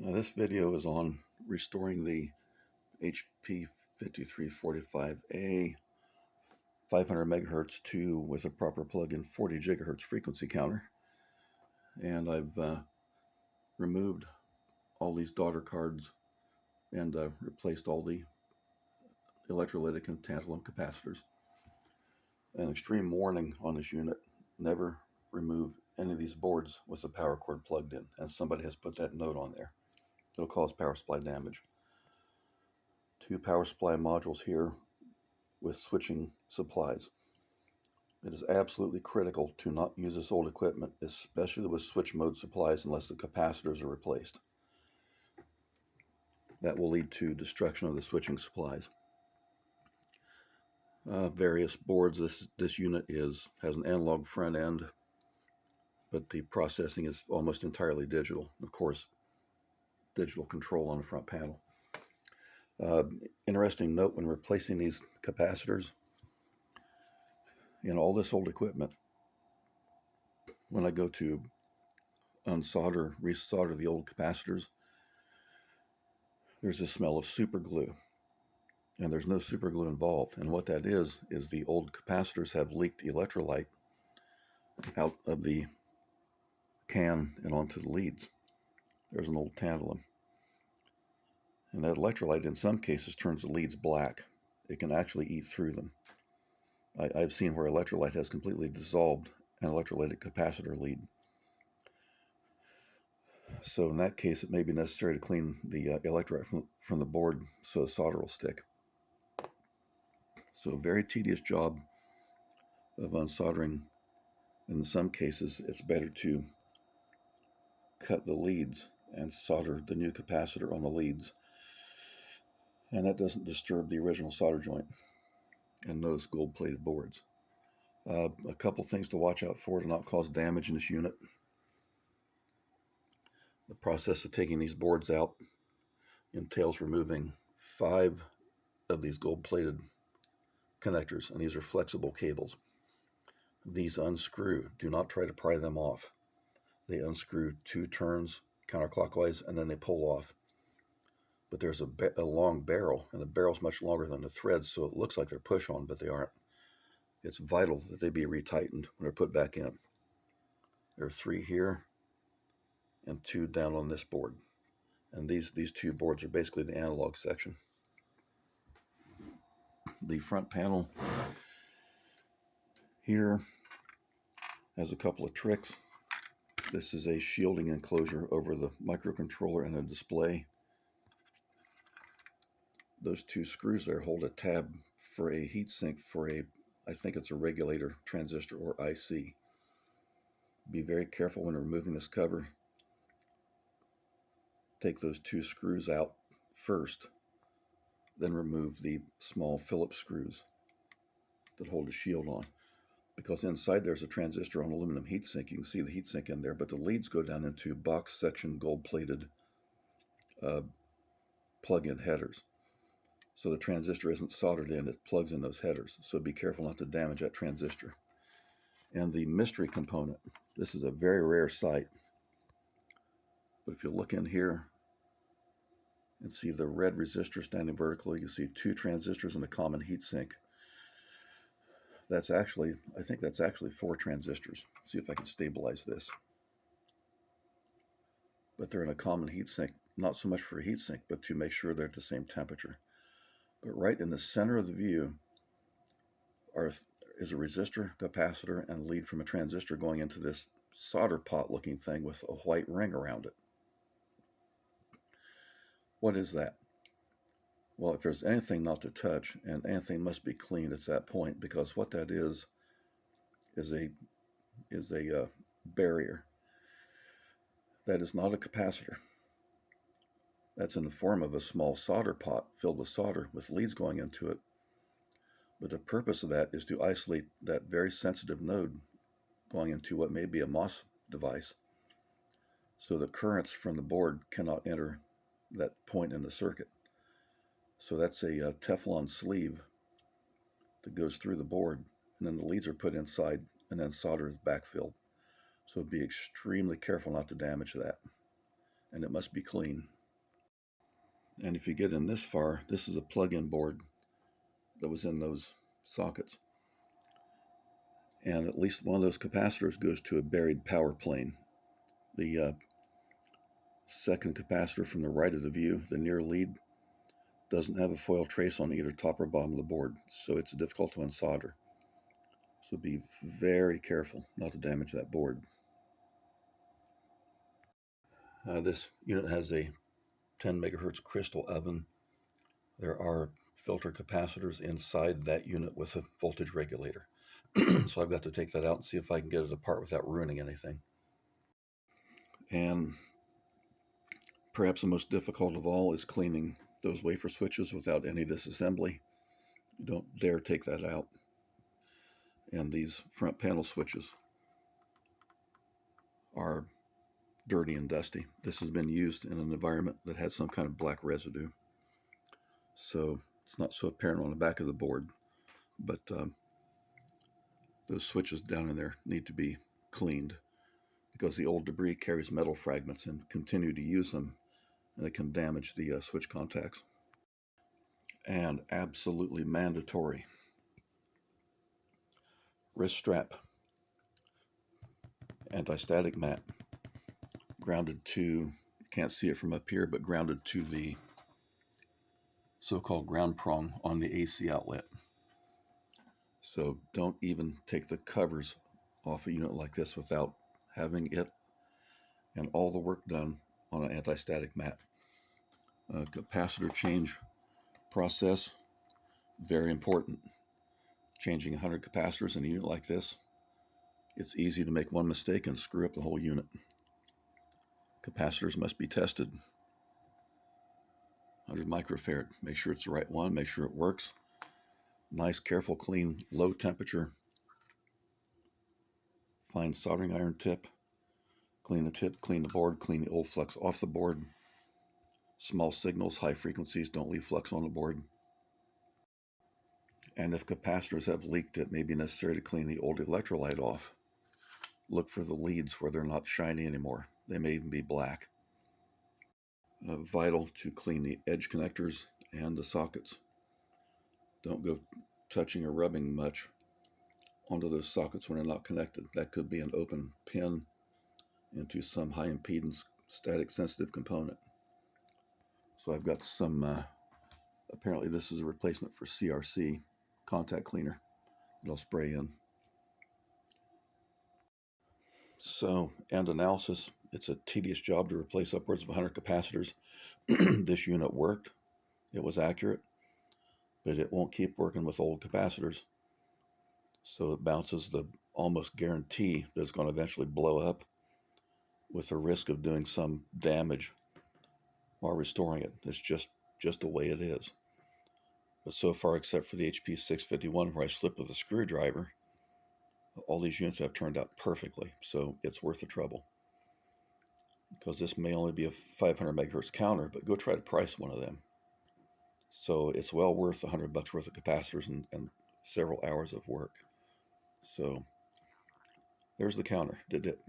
This video is on restoring the HP 5345A 500 megahertz to, with a proper plug-in, 40 gigahertz frequency counter. And I've removed all these daughter cards and replaced all the electrolytic and tantalum capacitors. An extreme warning on this unit: never remove any of these boards with the power cord plugged in, and somebody has put that note on there. It'll cause power supply damage. Two power supply modules here with switching supplies. It is absolutely critical to not use this old equipment, especially with switch mode supplies, unless the capacitors are replaced. That will lead to destruction of the switching supplies. Various boards. This unit has an analog front end, but the processing is almost entirely digital. Of course, digital control on the front panel. Interesting note when replacing these capacitors in all this old equipment, when I go to unsolder, resolder the old capacitors, there's a smell of super glue, and there's no super glue involved. And what that is the old capacitors have leaked electrolyte out of the can and onto the leads. There's an old tantalum, and that electrolyte in some cases turns the leads black. It can actually eat through them. I've seen where electrolyte has completely dissolved an electrolytic capacitor lead. So in that case, it may be necessary to clean the electrolyte from the board so the solder will stick. So a very tedious job of unsoldering. In some cases, it's better to cut the leads and solder the new capacitor on the leads, and that doesn't disturb the original solder joint and those gold-plated boards. A couple things to watch out for to not cause damage in this unit. The process of taking these boards out entails removing 5 of these gold-plated connectors, and these are flexible cables. These unscrew. Do not try to pry them off. They unscrew 2 turns counterclockwise, and then they pull off. But there's a long barrel, and the barrel's much longer than the threads, so it looks like they're push-on, but they aren't. It's vital that they be retightened when they're put back in. There are 3 here and 2 down on this board. And these 2 boards are basically the analog section. The front panel here has a couple of tricks. This is a shielding enclosure over the microcontroller and the display. Those 2 screws there hold a tab for a heatsink for I think it's a regulator transistor or IC. Be very careful when removing this cover. Take those 2 screws out first, then remove the small Phillips screws that hold the shield on, because inside there's a transistor on aluminum heatsink. You can see the heatsink in there, but the leads go down into box section gold-plated plug-in headers. So the transistor isn't soldered in, it plugs in those headers. So be careful not to damage that transistor. And the mystery component, this is a very rare sight, but if you look in here and see the red resistor standing vertically, you see 2 transistors in a common heatsink. I think that's actually 4 transistors. See if I can stabilize this. But they're in a common heatsink, not so much for a heatsink, but to make sure they're at the same temperature. But right in the center of the view is a resistor, capacitor, and lead from a transistor going into this solder pot looking thing with a white ring around it. What is that? Well, if there's anything not to touch, and anything must be cleaned, it's that point, because what that is a barrier. That is not a capacitor. That's in the form of a small solder pot filled with solder with leads going into it. But the purpose of that is to isolate that very sensitive node going into what may be a MOS device, so the currents from the board cannot enter that point in the circuit. So that's a Teflon sleeve that goes through the board, and then the leads are put inside, and then solder is backfilled. So be extremely careful not to damage that. and it must be clean. And if you get in this far, this is a plug-in board that was in those sockets. And at least one of those capacitors goes to a buried power plane. The second capacitor from the right of the view, the near lead, doesn't have a foil trace on either top or bottom of the board, so it's difficult to unsolder. So be very careful not to damage that board. This unit has a 10 megahertz crystal oven. There are filter capacitors inside that unit with a voltage regulator. So I've got to take that out and see if I can get it apart without ruining anything. And perhaps the most difficult of all is cleaning those wafer switches without any disassembly. Don't dare take that out. And these front panel switches are dirty and dusty. This has been used in an environment that had some kind of black residue. So it's not so apparent on the back of the board, but those switches down in there need to be cleaned because the old debris carries metal fragments, and continue to use them, and it can damage the switch contacts. And absolutely mandatory, wrist strap, anti-static mat, grounded to, can't see it from up here, but grounded to the so-called ground prong on the AC outlet. So don't even take the covers off a unit like this without having it and all the work done on an anti-static mat. Capacitor change process, very important. Changing 100 capacitors in a unit like this, it's easy to make one mistake and screw up the whole unit. Capacitors must be tested. 100 microfarad, make sure it's the right one, make sure it works. Nice, careful, clean, low temperature. Fine soldering iron tip. Clean the tip, clean the board, clean the old flux off the board. Small signals, high frequencies, don't leave flux on the board. And if capacitors have leaked, it may be necessary to clean the old electrolyte off. Look for the leads where they're not shiny anymore. They may even be black. Vital to clean the edge connectors and the sockets. Don't go touching or rubbing much onto those sockets when they're not connected. That could be an open pin into some high impedance static sensitive component. So I've got some, apparently this is a replacement for CRC contact cleaner that I'll spray in. So, and analysis, it's a tedious job to replace upwards of 100 capacitors. This unit worked, it was accurate, but it won't keep working with old capacitors. So it bounces the almost guarantee that it's going to eventually blow up with the risk of doing some damage while restoring it. It's just the way it is. But so far, except for the HP 651 where I slipped with a screwdriver, all these units have turned out perfectly. So it's worth the trouble. Because this may only be a 500 megahertz counter, but go try to price one of them. So it's well worth $100 worth of capacitors and several hours of work. So there's the counter. Did it.